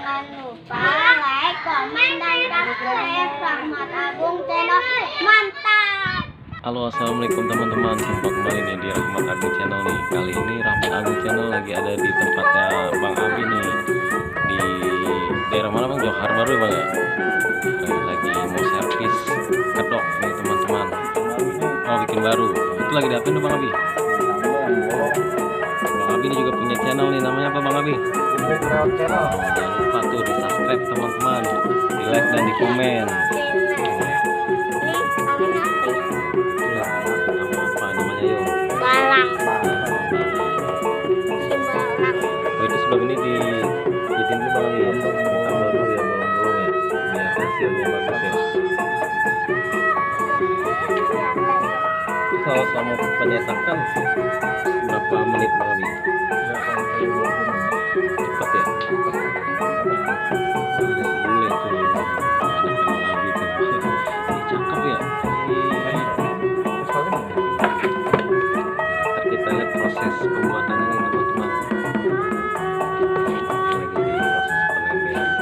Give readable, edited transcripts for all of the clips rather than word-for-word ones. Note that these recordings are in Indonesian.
Jangan lupa like, komen, dan subscribe Rahmat Agung Channel. Mantap. Halo, assalamualaikum teman-teman. Jumpa kembali nih di Rahmat Agung Channel nih. Kali ini Rahmat Agung Channel lagi ada di tempatnya Bang Abi nih, di daerah mana Bang? Johar Baru Bang ya. Lagi mau servis kedok nih teman-teman. Oh, bikin baru. Itu lagi diapain tuh Bang Abi? Bang Abi ini juga punya channel nih, namanya apa Bang Abi? Channel. Jangan lupa tuh di subscribe teman-teman, di like dan di komen. Apa namanya yuk? Balang. Oh, itu sebelum ini dibikin dulu Bang Abi ya. Tambah dulu ya, bolong-bolong ya. Biar hasilnya bagus ya. Kalau selama penyetakan berapa menit Bang Abi? Cepat ya. Ada sebule tuh anak Bang Abi tuh. Ini cakep ya. Ntar kita lihat proses pembuatannya nih teman-teman. Lagi di proses penempelan.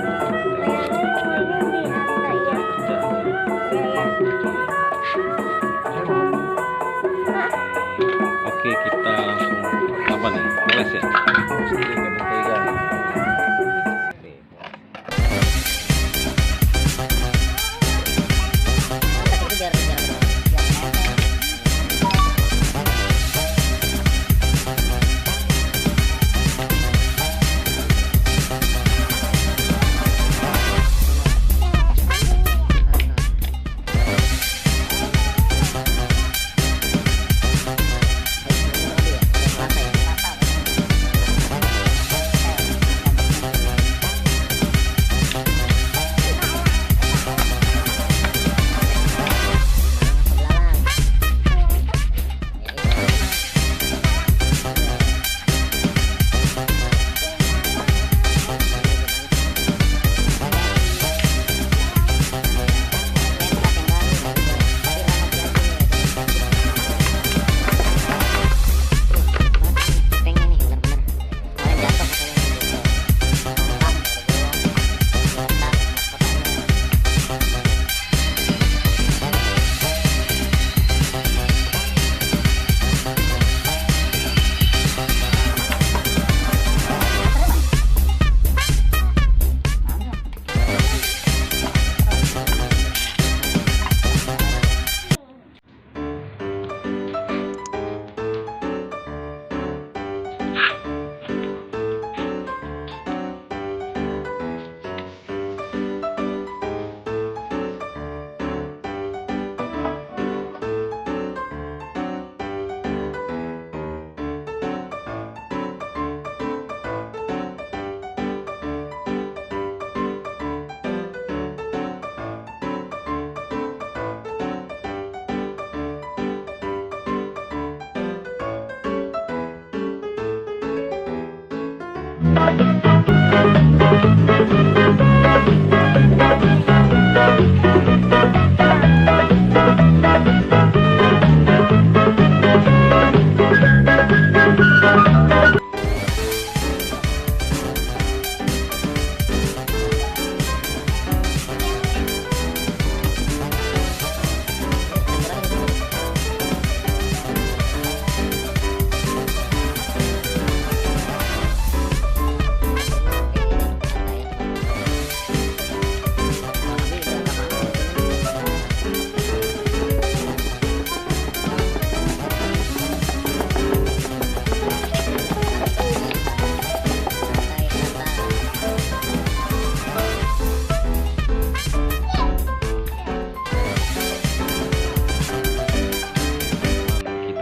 Oke, kita langsung apa nih? Oles ya.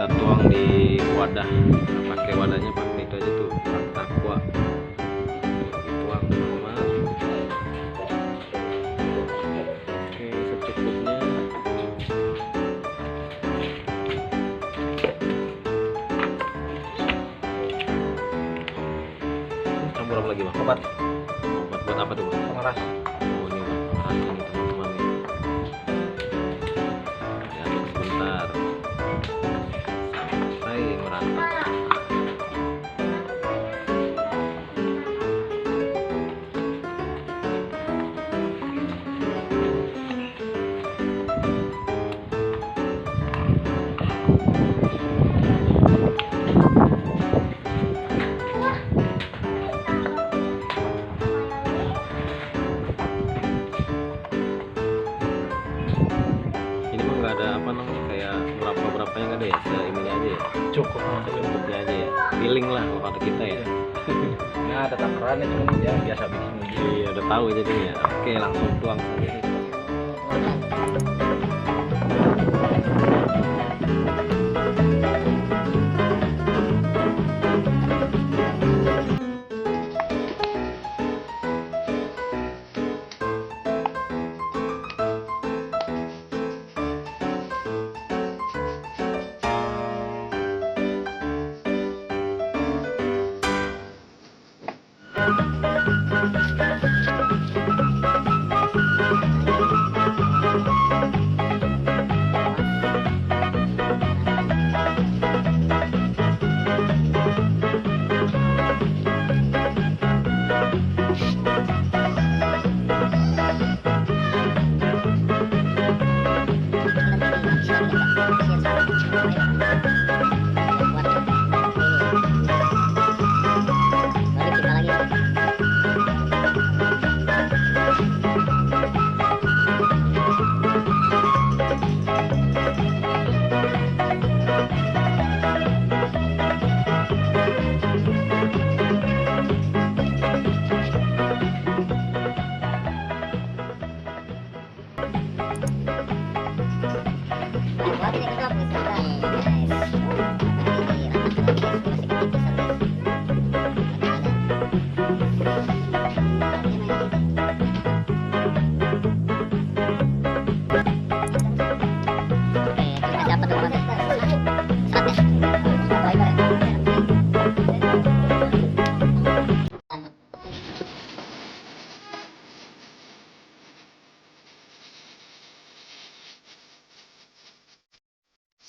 Tuang di wadah, pakai wadahnya pakai itu aja tuh, aqua. Dituang teman-teman. Oke, secukupnya. Campur apa lagi Bang? Obat Buat apa tuh Bang? pengeras. Oh, ini Bang, ini teman-teman nih. Diaduk sebentar sampai merata. Senyum putih aja ya. Feeling lah kalau kata kita ya. Nah, ada takarannya cuman dia biasa bikin aja. Iya, udah tahu jadinya. Oke, langsung tuang saja.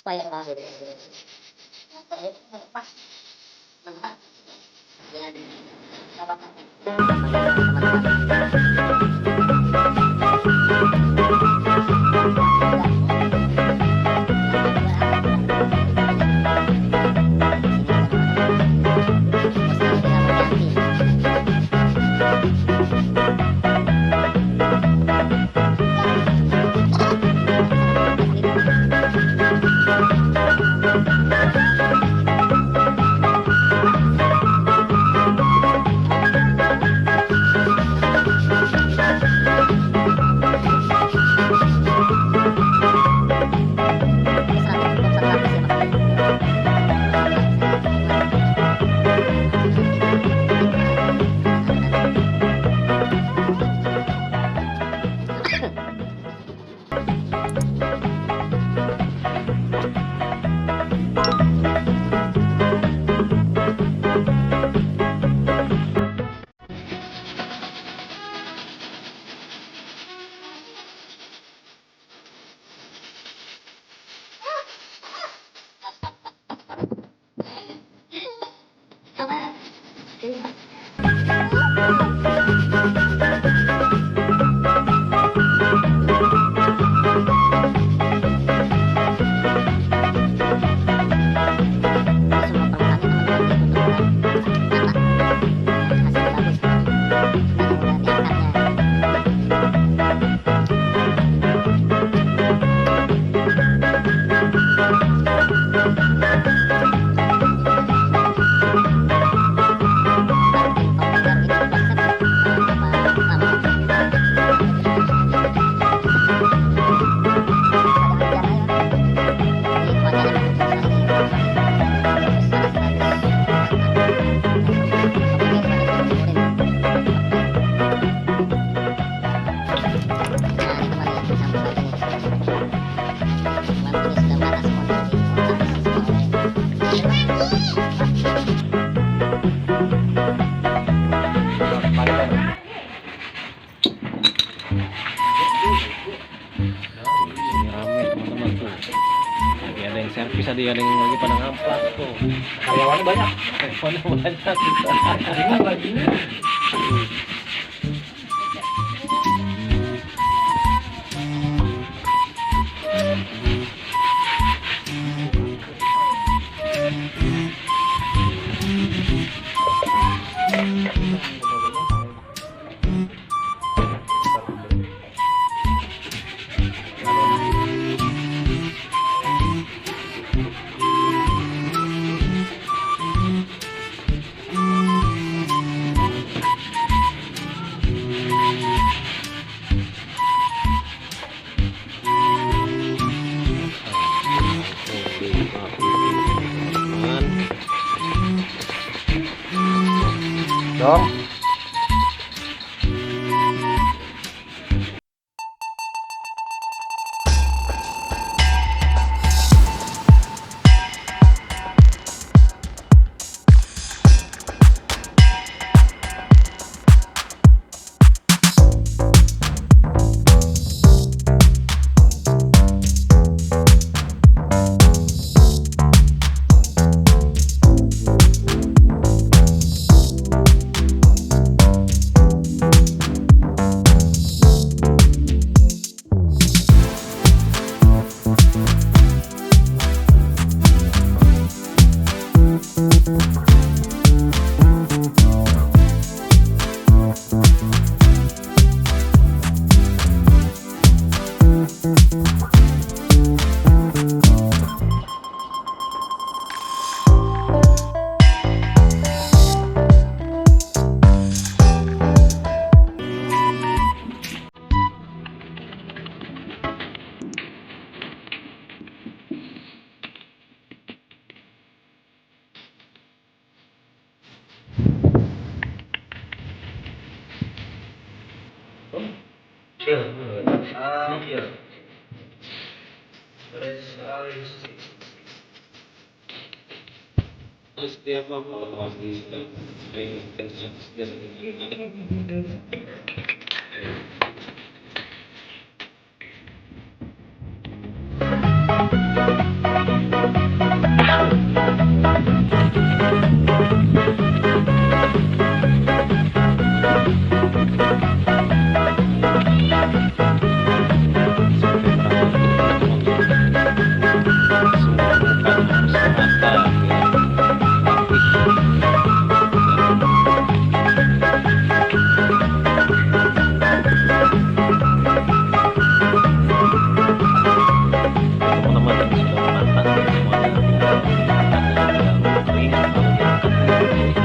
Supaya pas. servis ada yang lagi pada ngamplak tuh. Karyawannya banyak. Karyawannya banyak. Bingung lagi. dong.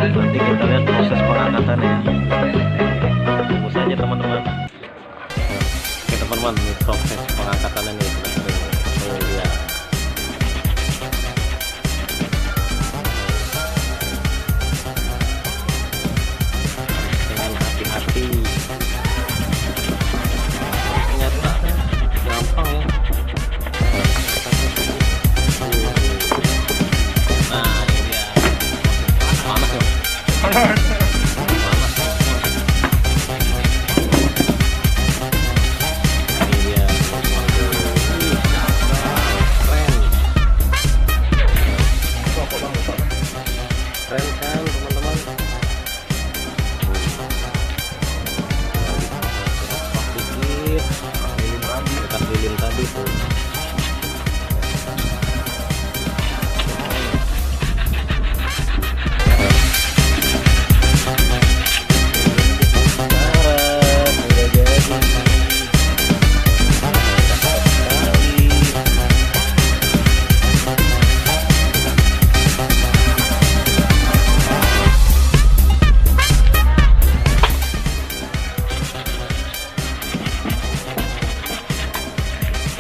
Nanti kita lihat proses pengangkatannya. Tunggu saja teman-teman. Oke teman-teman, ini proses pengangkatannya nih. Oh iya. Dengan hati-hati. Ternyata gampang ya. Nah ini dia. Panas ya. Panas. Ini dia. Keren kan teman-teman. Bekas lilin tadi tuh.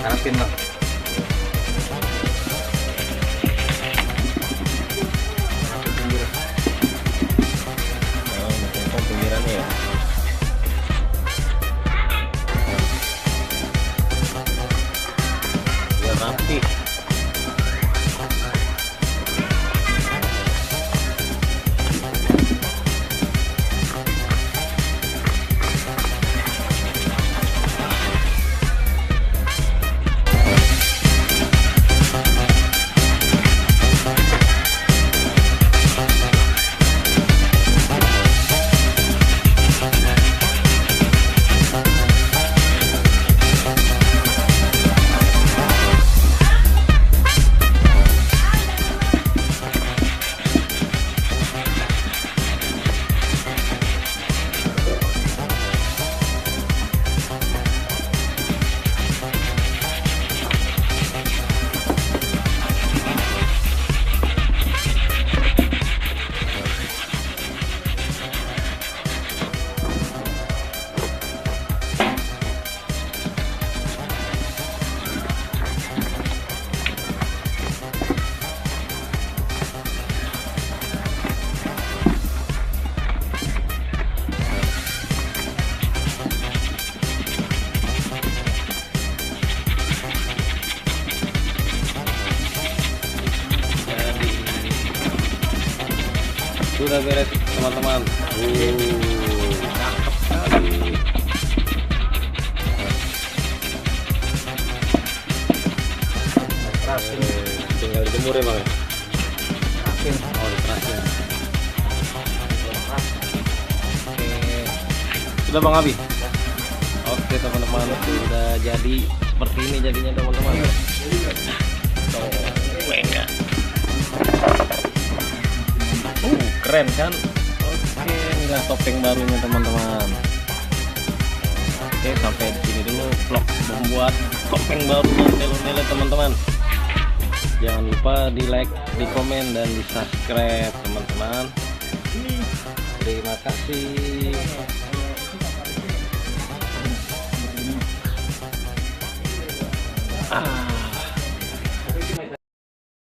Harapin lah. Pinggirannya ya. Biar rapi. udah beres teman-teman. Cakep sekali. Kerasin. Tinggal dijemur ya bang. Kerasin. Oh dikerasin. Oke. Sudah bang Abi. Oke teman-teman, sudah jadi seperti ini jadinya teman-teman. Keren kan? Oke, inilah topeng barunya teman-teman. Oke, sampai di sini dulu vlog membuat topeng baru ondel-ondel teman-teman. Jangan lupa di like, di komen, dan di subscribe teman-teman. Terima kasih. Ah.